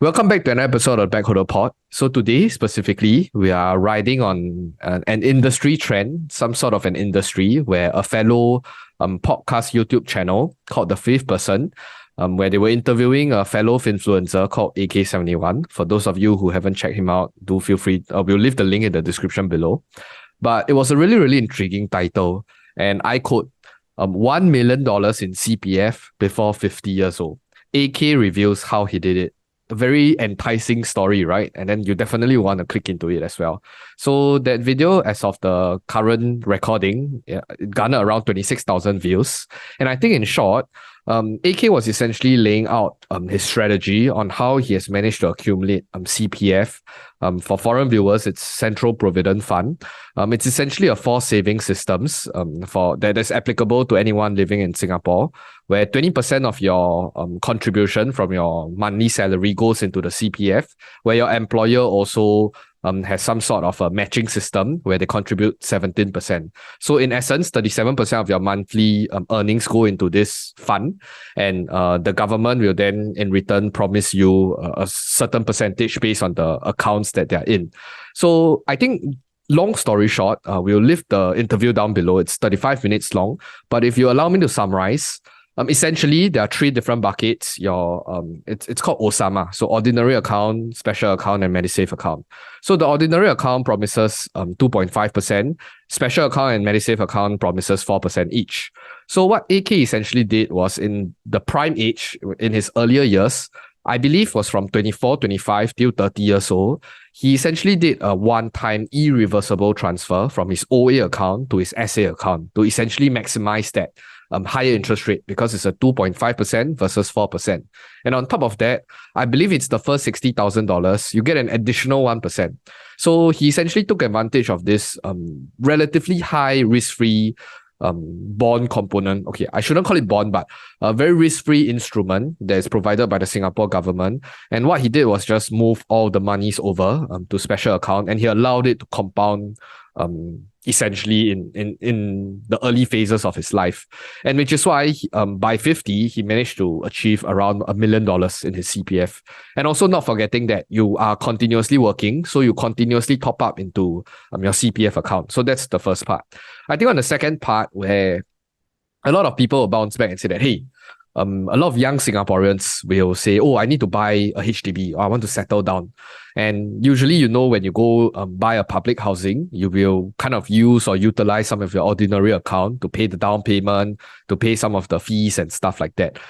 Welcome back to another episode of Backholder Pod. So today, specifically, we are riding on an industry trend, some sort of an industry where a fellow podcast YouTube channel called The Fifth Person, where they were interviewing a fellow influencer called AK71. For those of you who haven't checked him out, do feel free. We'll leave the link in the description below. But it was a really, really intriguing title. And I quote, $1 million in CPF before 50 years old. AK reveals how he did it. A very enticing story, right? And then you definitely want to click into it as well. So that video, as of the current recording, it garnered around 26,000 views. And I think in short, AK was essentially laying out his strategy on how he has managed to accumulate CPF. For foreign viewers, it's Central Provident Fund. It's essentially a forced saving systems for that is applicable to anyone living in Singapore, where 20% of your contribution from your monthly salary goes into the CPF, where your employer also has some sort of a matching system where they contribute 17%. So in essence, 37% of your monthly earnings go into this fund, and the government will then in return promise you a certain percentage based on the accounts that they're in. So I think long story short, we'll leave the interview down below. It's 35 minutes long, but if you allow me to summarize, essentially, there are three different buckets. It's called OSAMA, so ordinary account, special account, and MediSave account. So the ordinary account promises 2.5%, special account and MediSave account promises 4% each. So what AK essentially did was in the prime age, in his earlier years, I believe was from 24, 25 till 30 years old, he essentially did a one-time irreversible transfer from his OA account to his SA account to essentially maximize that higher interest rate because it's a 2.5% versus 4%. And on top of that, I believe it's the first $60,000, you get an additional 1%. So he essentially took advantage of this relatively high risk-free bond component. Okay, I shouldn't call it bond, but a very risk-free instrument that is provided by the Singapore government. And what he did was just move all the monies over to special account, and he allowed it to compound essentially in the early phases of his life. And which is why by 50, he managed to achieve around $1 million in his CPF. And also not forgetting that you are continuously working, so you continuously top up into your CPF account. So that's the first part. I think on the second part, where a lot of people will bounce back and say that, hey, a lot of young Singaporeans will say, oh, I need to buy a HDB or I want to settle down. And usually, when you go buy a public housing, you will kind of use or utilize some of your ordinary account to pay the down payment, to pay some of the fees and stuff like that.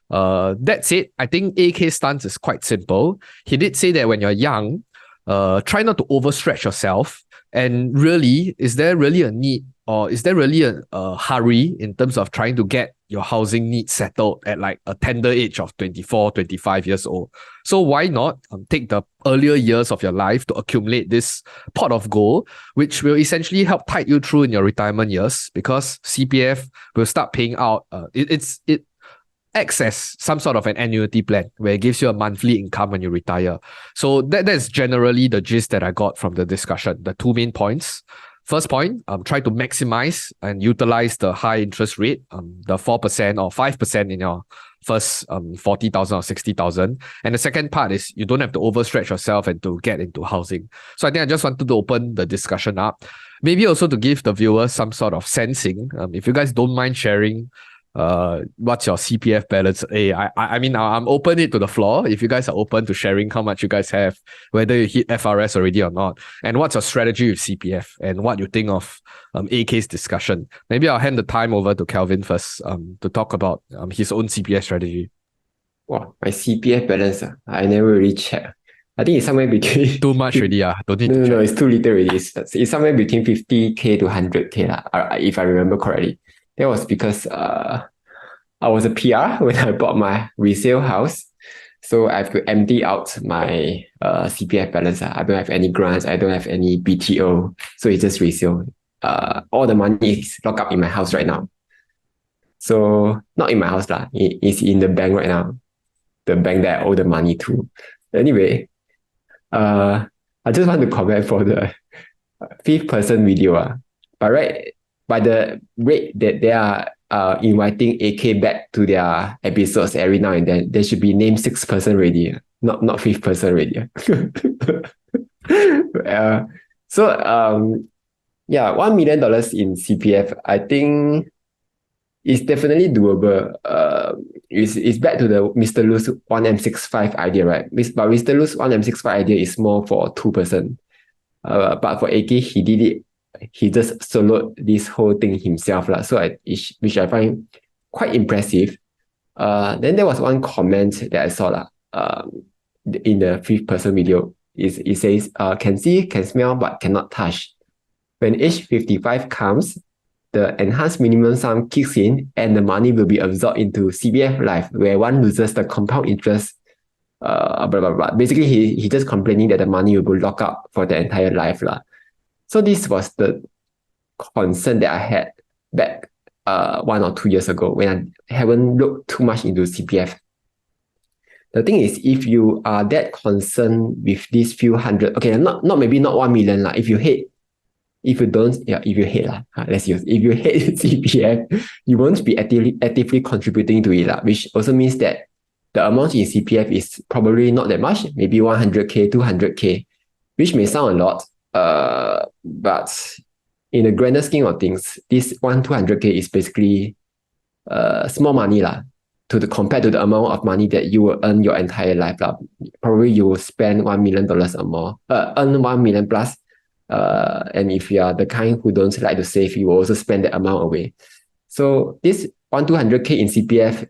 That's it. I think AK's stance is quite simple. He did say that when you're young, try not to overstretch yourself. And really, is there really a need or is there really a hurry in terms of trying to get your housing needs settled at like a tender age of 24, 25 years old? So why not take the earlier years of your life to accumulate this pot of gold, which will essentially help tide you through in your retirement years, because CPF will start paying out. It acts as some sort of an annuity plan where it gives you a monthly income when you retire. So that's generally the gist that I got from the discussion. The two main points. First point, try to maximize and utilize the high interest rate, the 4% or 5% in your first 40,000 or 60,000. And the second part is you don't have to overstretch yourself and to get into housing. So I think I just wanted to open the discussion up. Maybe also to give the viewers some sort of sensing. If you guys don't mind sharing what's your CPF balance? I mean, I'm open it to the floor. If you guys are open to sharing how much you guys have, whether you hit FRS already or not, and what's your strategy with CPF, and what you think of AK's discussion. Maybe I'll hand the time over to Kelvin first to talk about his own CPF strategy. Wow, my CPF balance, I never really check. I think it's somewhere between Too much already, don't need to check. No, it's too little already. It's somewhere between 50K to 100K, if I remember correctly. That was because I was a PR when I bought my resale house. So I have to empty out my CPF balance. I don't have any grants. I don't have any BTO. So it's just resale. All the money is locked up in my house right now. So not in my house, it's in the bank right now. The bank that I owe the money to. Anyway, I just want to comment for the fifth person video. By the rate that they are inviting AK back to their episodes every now and then, they should be named sixth person already. not fifth person already. uh, yeah, $1 million in CPF, I think it's definitely doable. It's back to the Mr. Lu's 1M65 idea, right? But Mr. Lu's 1M65 idea is more for 2%. But for AK, he did it. He just soloed this whole thing himself, lah. Which I find quite impressive. Then there was one comment that I saw, lah. In the fifth person video, it says, can see, can smell, but cannot touch. When age 55 comes, the enhanced minimum sum kicks in and the money will be absorbed into CPF Life, where one loses the compound interest. Blah blah blah. Basically, he just complaining that the money will be locked up for the entire life, lah. So this was the concern that I had back 1 or 2 years ago when I haven't looked too much into CPF. The thing is, if you are that concerned with these few hundred, okay, maybe not 1 million, lah. If you hate CPF, you won't be actively contributing to it, which also means that the amount in CPF is probably not that much, maybe 100K, 200K, which may sound a lot, but in the grander scheme of things, this 200K is basically small money, compared to the amount of money that you will earn your entire life. Probably you will spend $1 million or more, earn 1 million plus. And if you are the kind who don't like to save, you will also spend that amount away. So this 200K in CPF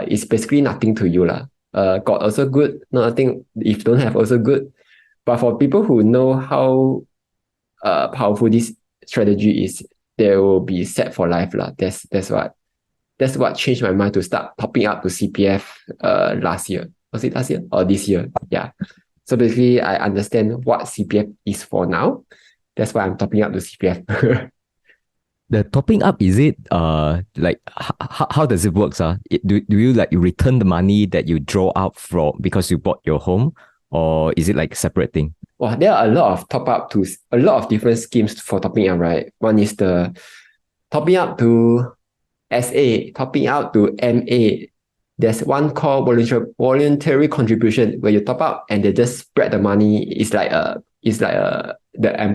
is basically nothing to you. Got also good, nothing if don't have also good. But for people who know how powerful this strategy is, they will be set for life. That's what changed my mind to start topping up to CPF last year. Was it last year or this year? Yeah. So basically, I understand what CPF is for now. That's why I'm topping up to CPF. The topping up, is it like how does it work? Do you like return the money that you draw out from because you bought your home, or is it like a separate thing? Well, there are a lot of a lot of different schemes for topping up, right? One is the topping up to SA, topping up to MA. There's one called voluntary contribution where you top up and they just spread the money. It's like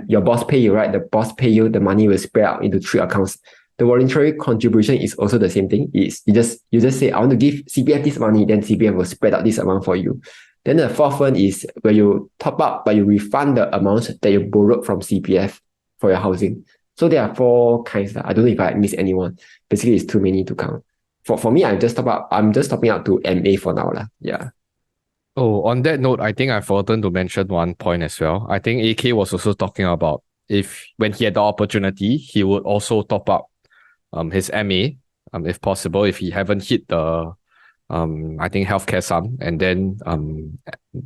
your boss pay you, right? The boss pay you, the money will spread out into 3 accounts. The voluntary contribution is also the same thing. It's you just say, I want to give CPF this money, then CPF will spread out this amount for you. Then the fourth one is where you top up, but you refund the amount that you borrowed from CPF for your housing. So there are 4 kinds. I don't know if I missed anyone. Basically, it's too many to count. For me, I'm just topping up to MA for now. Yeah. Oh, on that note, I think I've forgotten to mention one point as well. I think AK was also talking about when he had the opportunity, he would also top up his MA, if possible, if he haven't hit the I think healthcare sum, and then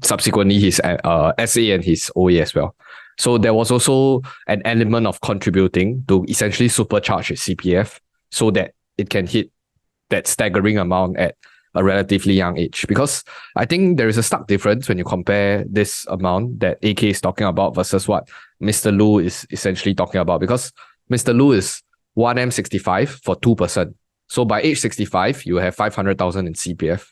subsequently his SA and his OA as well. So there was also an element of contributing to essentially supercharge his CPF so that it can hit that staggering amount at a relatively young age. Because I think there is a stark difference when you compare this amount that AK is talking about versus what Mr. Lu is essentially talking about. Because Mr. Lu is 1M65 for 2%. So by age 65, you have 500,000 in CPF.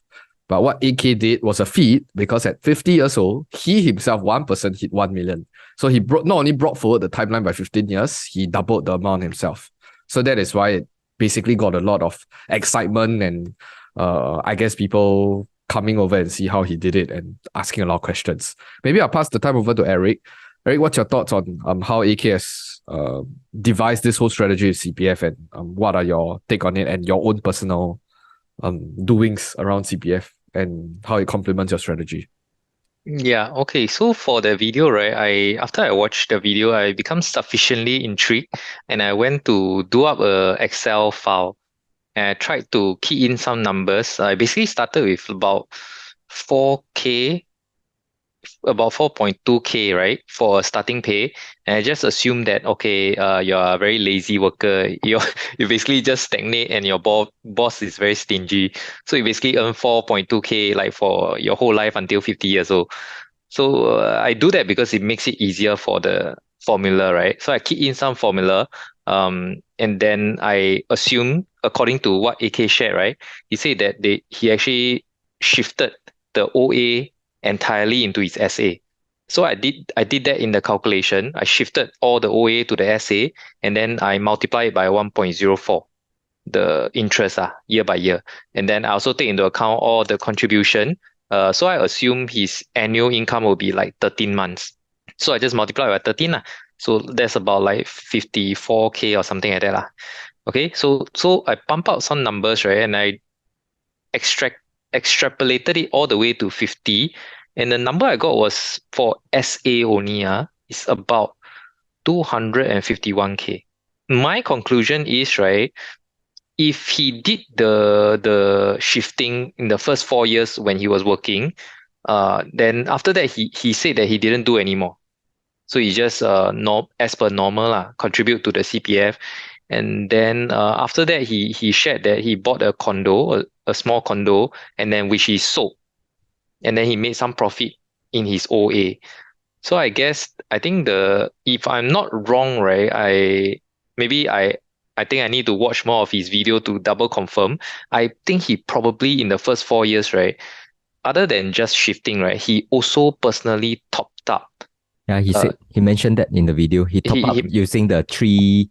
But what AK did was a feat, because at 50 years old, he himself, 1% hit 1 million. So he not only brought forward the timeline by 15 years, he doubled the amount himself. So that is why it basically got a lot of excitement and I guess people coming over and see how he did it and asking a lot of questions. Maybe I'll pass the time over to Eric. Eric, what's your thoughts on how AK has devised this whole strategy with CPF, and what are your take on it and your own personal doings around CPF and how it complements your strategy? Yeah, okay. So for the video, right, after I watched the video, I become sufficiently intrigued and I went to do up a Excel file and I tried to key in some numbers. I basically started with about 4K, about 4.2K, right, for a starting pay. And I just assumed that, okay, you're a very lazy worker. You basically just stagnate and your boss is very stingy. So you basically earn 4.2K like for your whole life until 50 years old. So I do that because it makes it easier for the formula, right? So I key in some formula, and then I assume, according to what AK shared, right, he said that he actually shifted the OA entirely into his SA. So I did that in the calculation. I shifted all the OA to the SA, and then I multiply it by 1.04, the interest year by year. And then I also take into account all the contribution. So I assume his annual income will be like 13 months. So I just multiply by 13 lah. So that's about like 54K or something like that lah. Okay, so I pump out some numbers, right? And I extrapolated it all the way to 50. And the number I got was for SA only, is about 251K. My conclusion is, right, if he did the shifting in the first 4 years when he was working, then after that he said that he didn't do anymore. So he just as per normal contribute to the CPF. And then after that he shared that he bought a condo, a small condo, and then which he sold. And then he made some profit in his OA. So I think if I'm not wrong, right, I think I need to watch more of his video to double confirm. I think he probably in the first 4 years, right, other than just shifting, right, he also personally topped up. Yeah, he mentioned that in the video. He topped up using the three.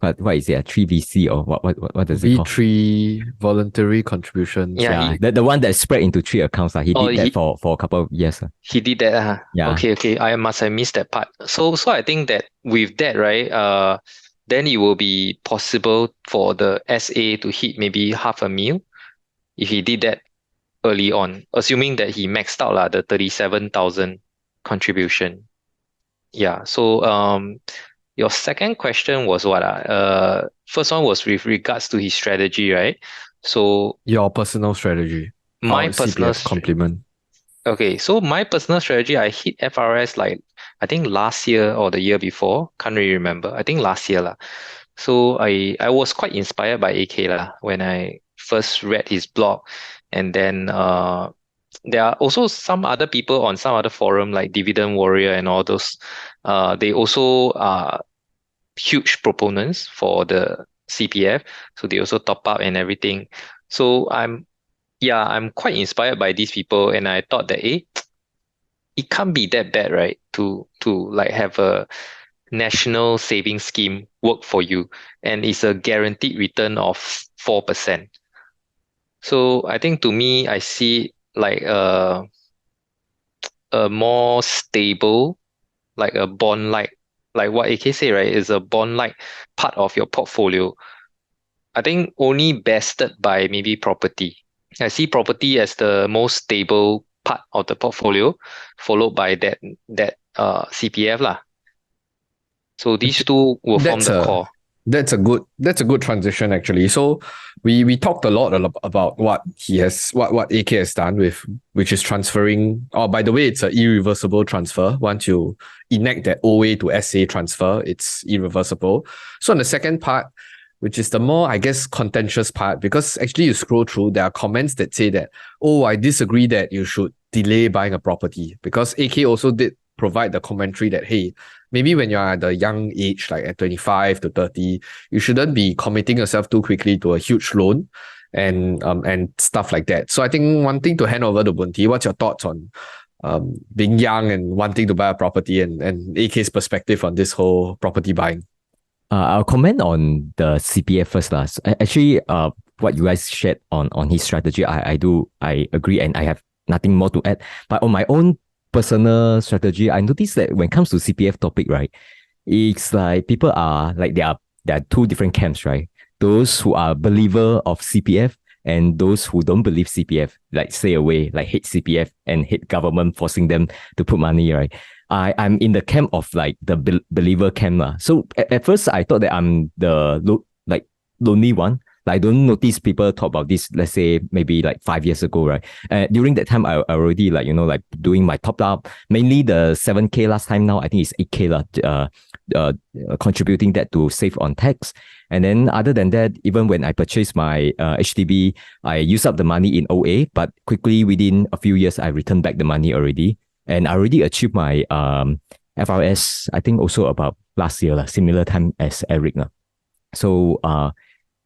What is it? 3VC or what does it call? V3 voluntary contributions. Yeah, the one that's spread into 3 accounts. He did that for a couple of years. He did that. Yeah. Okay. I must have missed that part. So I think that with that, right, then it will be possible for the SA to hit maybe $500,000 if he did that early on, assuming that he maxed out the 37,000 contribution. Yeah. So your second question was what? First one was with regards to his strategy, right? So your personal strategy. My personal complement. Okay, so my personal strategy, I hit FRS like I think last year or the year before. Can't really remember. I think last year lah. So I was quite inspired by AK lah when I first read his blog, and then there are also some other people on some other forum like Dividend Warrior and all those. They also are huge proponents for the CPF, so they also top up and everything. So I'm quite inspired by these people, and I thought that it can't be that bad, right? To like have a national savings scheme work for you, and it's a guaranteed return of 4%. So I think to me, I see like a more stable, like a bond like what AK say, right, is a bond like part of your portfolio. I think only bested by maybe property. I see property as the most stable part of the portfolio, followed by that CPF lah. So these two will form the core. That's a good transition actually. So we talked a lot about what AK has done with, which is transferring. Oh, by the way, it's an irreversible transfer. Once you enact that OA to SA transfer, it's irreversible. So on the second part, which is the more, I guess, contentious part, because actually you scroll through, there are comments that say that, oh, I disagree that you should delay buying a property, because AK also did provide the commentary that, hey, maybe when you're at a young age, like at 25 to 30, you shouldn't be committing yourself too quickly to a huge loan and stuff like that. So I think one thing to hand over to Bunti, what's your thoughts on being young and wanting to buy a property and AK's perspective on this whole property buying? I'll comment on the CPF first. Actually, what you guys shared on his strategy, I agree, and I have nothing more to add. But on my own personal strategy, I noticed that when it comes to CPF topic, right, it's like people are like there are two different camps, right? Those who are believer of CPF and those who don't believe CPF, like stay away, like hate CPF and hate government forcing them to put money, right? I'm in the camp of like the believer camp. So at first I thought that I'm the lonely one. Like, I don't notice people talk about this, let's say maybe like 5 years ago, right? During that time, I already like doing my top up, mainly the 7K last time. Now I think it's 8K contributing that to save on tax. And then other than that, even when I purchased my HDB, I use up the money in OA, but quickly within a few years, I returned back the money already. And I already achieved my FRS, I think also about last year, similar time as Eric. So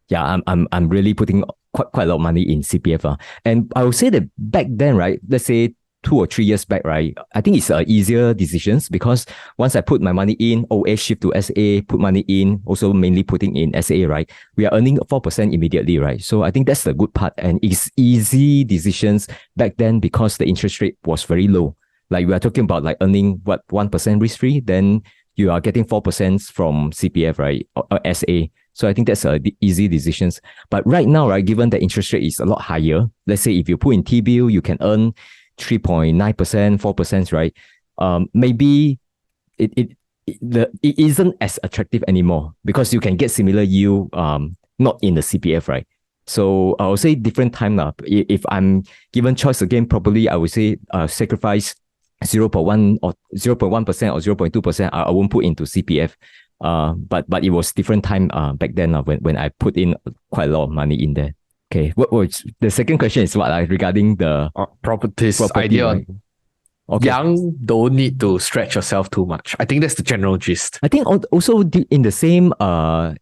yeah, I'm really putting quite a lot of money in CPF. And I would say that back then, right, let's say 2 or 3 years back, right, I think it's easier decisions because once I put my money in, OA shift to SA, put money in, also mainly putting in SA, right, we are earning 4% immediately, right? So I think that's the good part. And it's easy decisions back then because the interest rate was very low. Like we are talking about like earning what 1% risk free, then you are getting 4% from CPF, right? Or SA. So I think that's easy decisions. But right now, right, given the interest rate is a lot higher, let's say if you put in T-bill, you can earn 3.9%, 4%, right? Maybe it isn't as attractive anymore because you can get similar yield not in the CPF, right? So I would say different time now. If I'm given choice again, probably I would say sacrifice 0.1 or 0.1% or 0.2%. I won't put into CPF. But it was different time back then when I put in quite a lot of money in there. Okay, what the second question is what regarding the properties property, idea right? on Okay. young don't need to stretch yourself too much. I think that's the general gist. I think also in the same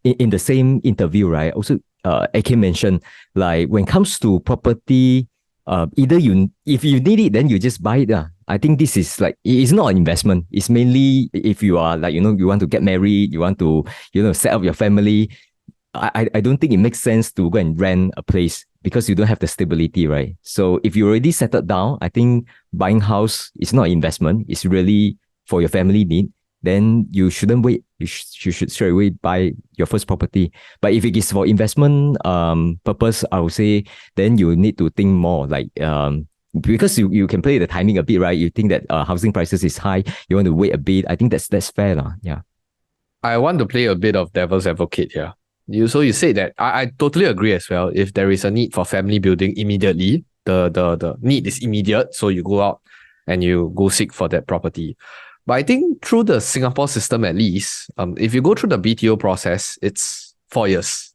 in the same interview, right? Also, AK mentioned like when it comes to property, either if you need it, then you just buy it. I think this is like it's not an investment. It's mainly if you are like you want to get married, you want to set up your family. I don't think it makes sense to go and rent a place because you don't have the stability, right? So if you already settled down, I think buying house is not an investment. It's really for your family need. Then you shouldn't wait. You should straight away buy your first property. But if it is for investment purpose, I would say then you need to think more like because you can play the timing a bit, right? You think that housing prices is high, you want to wait a bit. I think that's fair, yeah. I want to play a bit of devil's advocate here. You say that I totally agree as well. If there is a need for family building immediately, the need is immediate, so you go out and you go seek for that property. But I think through the Singapore system at least, if you go through the BTO process, it's 4 years.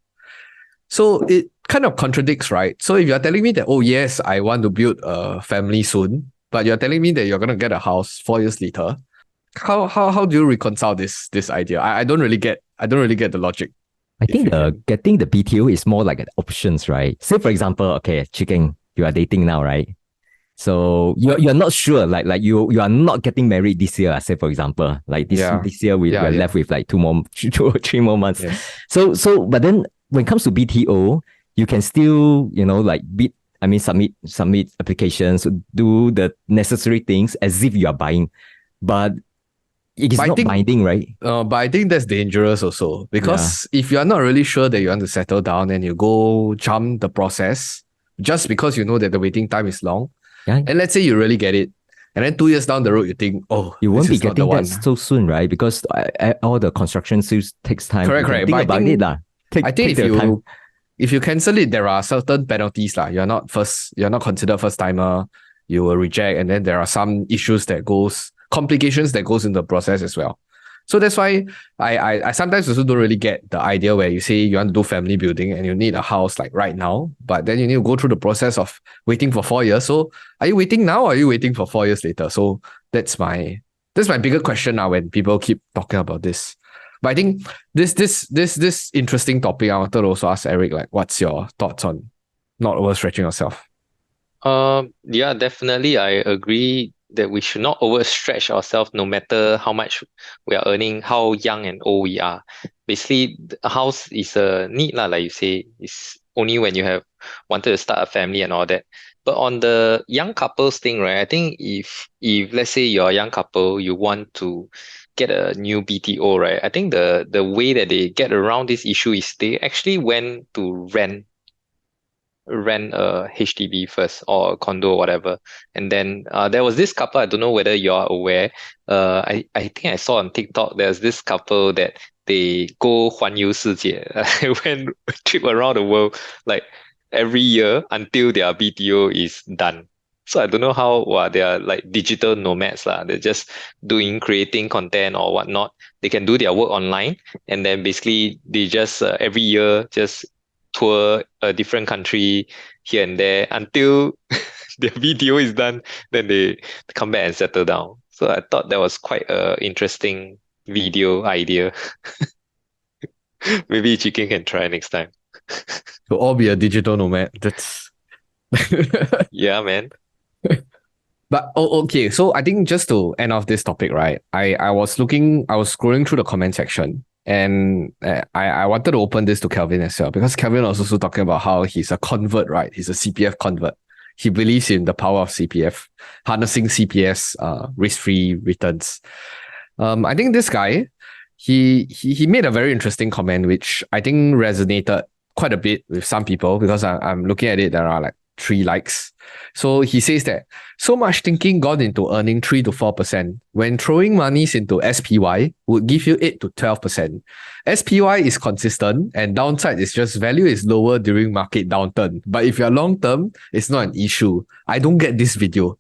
So it kind of contradicts, right? So if you're telling me that, oh yes, I want to build a family soon, but you're telling me that you're gonna get a house 4 years later, how do you reconcile this idea? I don't really get the logic. I think getting the BTO is more like an options, right? Say for example, okay, Chicken, you are dating now, right? So you're not sure, like you are not getting married this year. Say for example, like this year we're left with like 2 or 3 more months. Yes. So but then when it comes to BTO, you can still like submit applications, do the necessary things as if you are buying, but it is not binding, right? But I think that's dangerous also because if you are not really sure that you want to settle down and you go jump the process just because you know that the waiting time is long, and let's say you really get it, and then 2 years down the road you think, oh, you won't be getting that so soon, right? Because all the construction still takes time. Correct. Think about it, I think if you cancel it, there are certain penalties lah. You're not considered first timer. You will reject, and then there are some complications that goes into the process as well. So that's why I sometimes also don't really get the idea where you say you want to do family building and you need a house like right now, but then you need to go through the process of waiting for 4 years. So are you waiting now or are you waiting for 4 years later? So that's my bigger question now when people keep talking about this. But I think this interesting topic, I wanted to also ask Eric, like, what's your thoughts on not overstretching yourself? Yeah, definitely. I agree that we should not overstretch ourselves no matter how much we are earning, how young and old we are. Basically, a house is a need, like you say. It's only when you have wanted to start a family and all that. But on the young couples thing, right, I think if let's say you're a young couple, you want to get a new BTO, right? I think the way that they get around this issue is they actually went to rent a HDB first or a condo or whatever. And then there was this couple, I don't know whether you're aware. I think I saw on TikTok, there's this couple that they go 环游世界, went a trip around the world like every year until their BTO is done. So I don't know how they are like digital nomads lah. They're just creating content or whatnot. They can do their work online, and then basically they just every year just tour a different country here and there until their video is done. Then they come back and settle down. So I thought that was quite an interesting video idea. Maybe Chicken can try next time. To all be a digital nomad. That's yeah, man. But okay, so I think just to end off this topic, right? I was scrolling through the comment section, and I wanted to open this to Kelvin as well, because Kelvin was also talking about how he's a convert, right? He's a CPF convert. He believes in the power of CPF, harnessing CPF's risk-free returns. I think this guy, he made a very interesting comment, which I think resonated quite a bit with some people, because I'm looking at it, there are like 3 likes. So he says that so much thinking gone into earning 3 to 4% when throwing monies into SPY would give you 8 to 12%. SPY is consistent, and downside is just value is lower during market downturn. But if you're long term, it's not an issue. I don't get this video.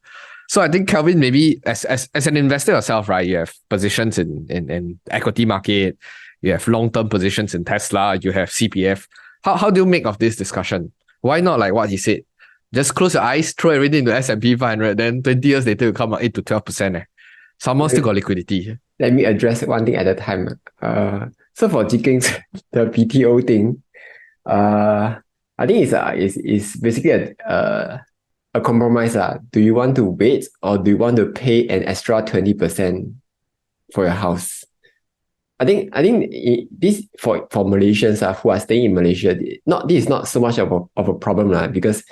So I think, Kelvin, maybe as an investor yourself, right, you have positions in equity market, you have long-term positions in Tesla, you have CPF. How do you make of this discussion? Why not like what he said? Just close your eyes, throw everything into S&P 500, then 20 years later you come out 8 to 12%. Someone still got liquidity. Let me address one thing at a time. So for Jiking's, the PTO thing, I think it's basically a compromise. Do you want to wait, or do you want to pay an extra 20% for your house? I think this for Malaysians who are staying in Malaysia, this is not so much of a problem because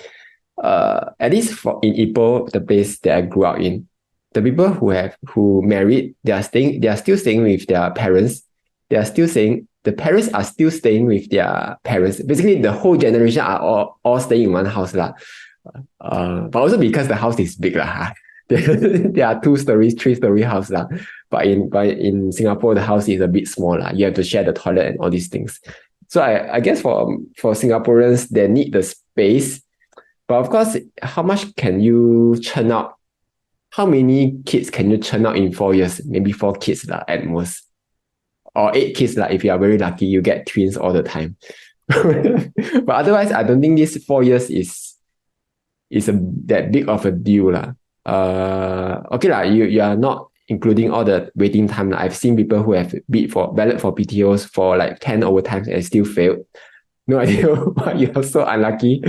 at least in Ipoh, the place that I grew up in, the people who married, they are still staying with their parents. The parents are still staying with their parents. Basically, the whole generation are all staying in one house lah. But also because the house is big lah. There are 2 stories, 3-story house lah. But in Singapore, the house is a bit small lah. You have to share the toilet and all these things. So I guess for Singaporeans, they need the space. But of course, how much can you churn out? How many kids can you churn out in 4 years? Maybe 4 kids lah, at most. Or 8 kids lah, if you are very lucky, you get twins all the time. But otherwise, I don't think this 4 years is that big of a deal lah. Okay lah, you are not including all the waiting time. I've seen people who have ballot for PTOs for like 10 overtimes and still failed. No idea why you are so unlucky.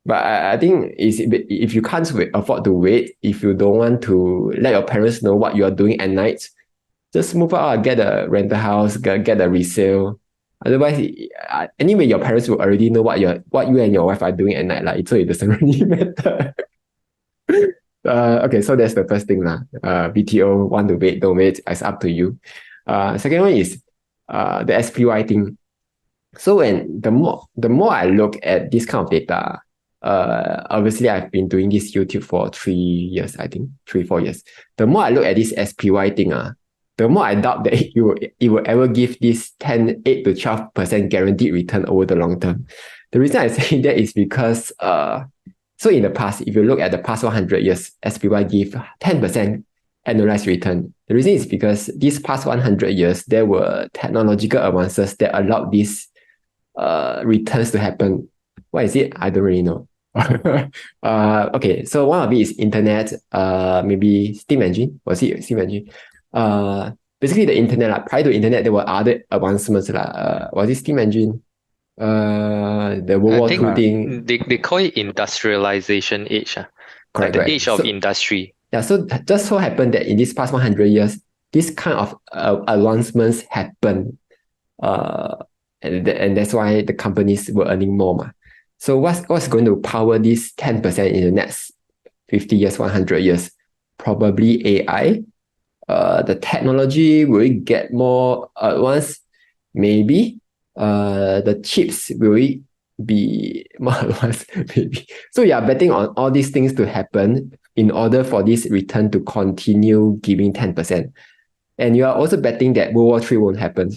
But I think if you can't afford to wait, if you don't want to let your parents know what you are doing at night, just move out, get a rental house, get a resale. Otherwise, anyway, your parents will already know what you and your wife are doing at night, so it doesn't really matter. Okay, so that's the first thing lah. BTO, want to wait, don't wait, it's up to you. Second one is the SPY thing. So the more I look at this kind of data, obviously I've been doing this YouTube for 3 years, I think 3-4 years. The more I look at this SPY thing, the more I doubt that it will ever give this 8 to 12% guaranteed return over the long term. The reason I say that is because so in the past, if you look at the past 100 years, SPY give 10% annualized return. The reason is because these past 100 years, there were technological advances that allowed these returns to happen. What is it? I don't really know. Okay, so one of it is internet, maybe steam engine. Was it steam engine? Basically the internet, prior to internet, there were other advancements. Was it steam engine? The World War II thing. They call it industrialization age. Correct, like the age of industry. Yeah, so just so happened that in these past 100 years, this kind of advancements happened. And that's why the companies were earning more. So what's going to power this 10% in the next 50 years, 100 years? Probably AI. The technology will get more advanced? Maybe. The chips will be more advanced? Maybe. So you are betting on all these things to happen in order for this return to continue giving 10%. And you are also betting that World War III won't happen.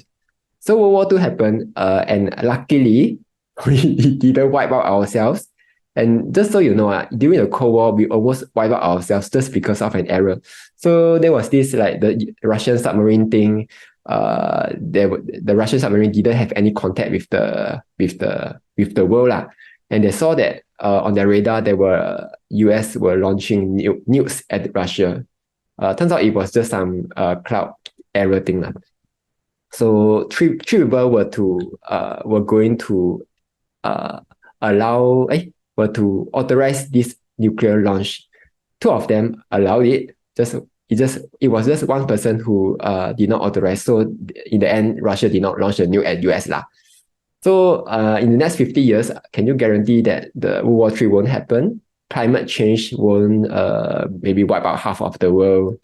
So World War II happened, and luckily, we didn't wipe out ourselves. And just so you know, during the Cold War, we almost wiped out ourselves just because of an error. So there was this like the Russian submarine thing. The Russian submarine didn't have any contact with the world lah. And they saw that on their radar, US were launching nukes at Russia. Turns out it was just some cloud error thing lah. So three people were going to authorize this nuclear launch. two of them allowed it. It was just one person who did not authorize. So in the end, Russia did not launch the nuke at US lah. So in the next 50 years, can you guarantee that the World War III won't happen? Climate change won't maybe wipe out half of the world.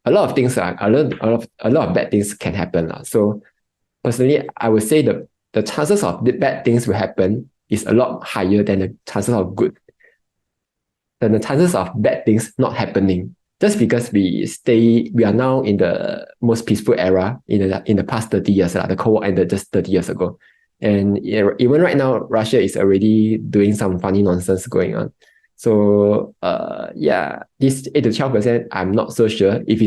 A lot of things, a lot of bad things can happen. So personally, I would say the chances of the bad things will happen is a lot higher than the chances of good. Than the chances of bad things not happening. Just because we are now in the most peaceful era in the past 30 years. The Cold War ended just 30 years ago. And even right now, Russia is already doing some funny nonsense going on. So this 8 to 12%, I'm not so sure. If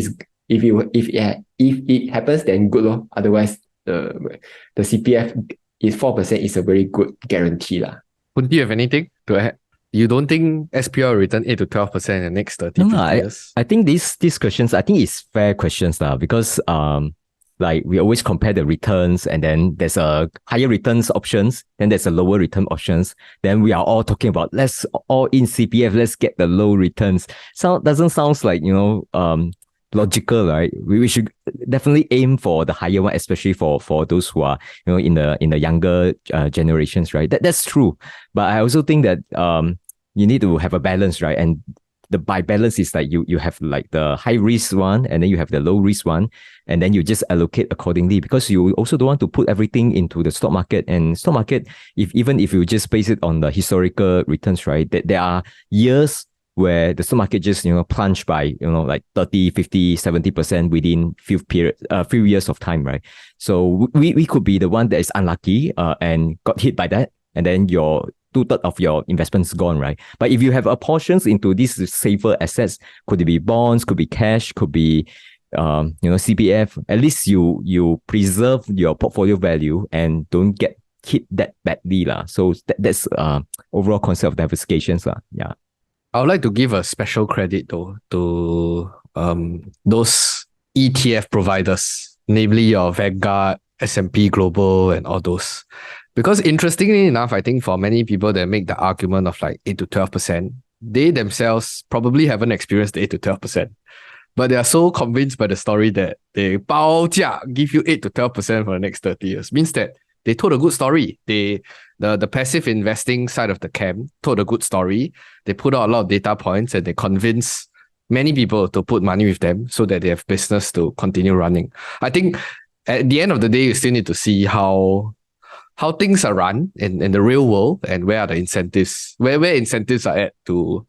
it happens, then good lor. Otherwise, the CPF is 4% is a very good guarantee lah. Would you have anything to add? You don't think SPR will return 8 to 12% in the next 30 years? I think these questions, I think it's fair questions now, because like we always compare the returns, and then there's a higher returns options, then there's a lower return options. Then we are all talking about let's all in CPF, let's get the low returns. Doesn't sound like, logical, right? We should definitely aim for the higher one, especially for those who are in the younger generations, right? That's true, but I also think that you need to have a balance, right? And the by balance is like you have like the high risk one, and then you have the low risk one, and then you just allocate accordingly, because you also don't want to put everything into the stock market. And stock market, even if you just base it on the historical returns, right, that there are years where the stock market just plunged by like 30, 50, 70% within few years of time, right? So we could be the one that is unlucky and got hit by that, and then your 2/3 of your investments gone, right? But if you have portions into these safer assets, could it be bonds, could be cash, could be CPF, at least you preserve your portfolio value and don't get hit that badly lah. So that's overall concept of diversifications lah. Yeah. I would like to give a special credit though to those ETF providers, namely your Vanguard, S&P Global, and all those. Because interestingly enough, I think for many people that make the argument of like 8 to 12%, they themselves probably haven't experienced 8 to 12%. But they are so convinced by the story that they give you 8 to 12% for the next 30 years. Means that they told a good story. The passive investing side of the camp told a good story. They put out a lot of data points, and they convince many people to put money with them so that they have business to continue running. I think at the end of the day, you still need to see how things are run in the real world, and where are the incentives, where incentives are at to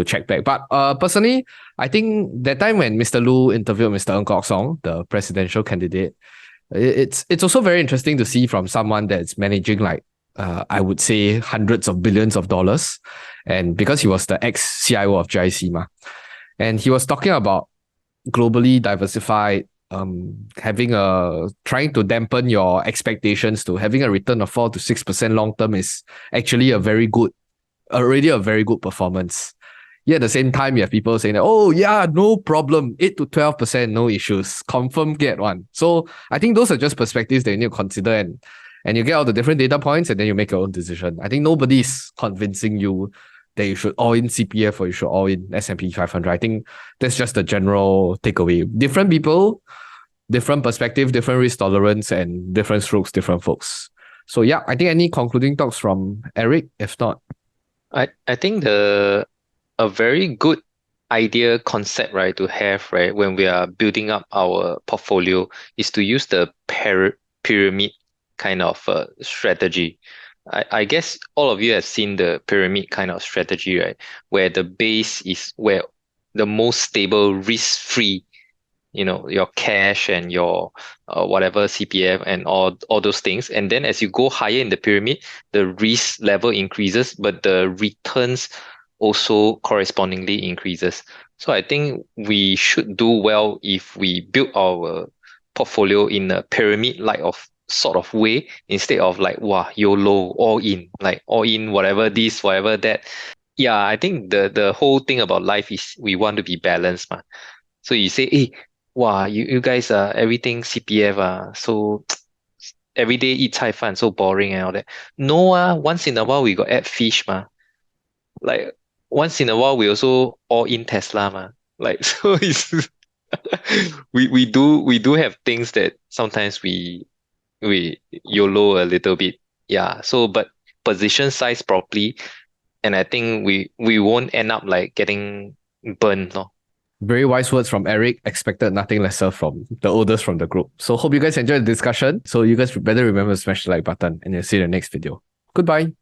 check back. But personally, I think that time when Mr. Lu interviewed Mr. Ng Kok Song, the presidential candidate, it's also very interesting to see from someone that's managing like I would say hundreds of billions of dollars, and because he was the ex-CIO of GIC and he was talking about globally diversified, trying to dampen your expectations to having a return of 4 to 6% long term is actually already a very good performance. Yet at the same time, you have people saying that, oh yeah, no problem, 8 to 12%, no issues, confirm get one. So I think those are just perspectives that you need to consider, and you get all the different data points, and then you make your own decision. I think nobody's convincing you that you should all in CPF or you should all in S&P 500. I think that's just the general takeaway. Different people, different perspective, different risk tolerance, and different strokes, different folks. So yeah, I think any concluding thoughts from Eric? If not, I think a very good idea concept, right, to have, right, when we are building up our portfolio is to use the pyramid kind of strategy. I guess all of you have seen the pyramid kind of strategy, right, where the base is where the most stable, risk-free, your cash and your whatever CPF and all those things. And then as you go higher in the pyramid, the risk level increases, but the returns also correspondingly increases. So I think we should do well if we build our portfolio in a pyramid-like of sort of way, instead of like, YOLO, all in, like all in, whatever this, whatever that. Yeah, I think the whole thing about life is we want to be balanced, man. So you say, hey, you guys are everything CPF, so every day eat cai fan, so boring and all that. No, once in a while we got add fish, ma. Like once in a while we also all in Tesla ma. Like so it's we do have things that sometimes we YOLO a little bit. Yeah. So but position size properly, and I think we won't end up like getting burned, no? Very wise words from Eric. Expected nothing lesser from the oldest from the group. So hope you guys enjoyed the discussion. So you guys better remember to smash the like button, and you'll see you in the next video. Goodbye.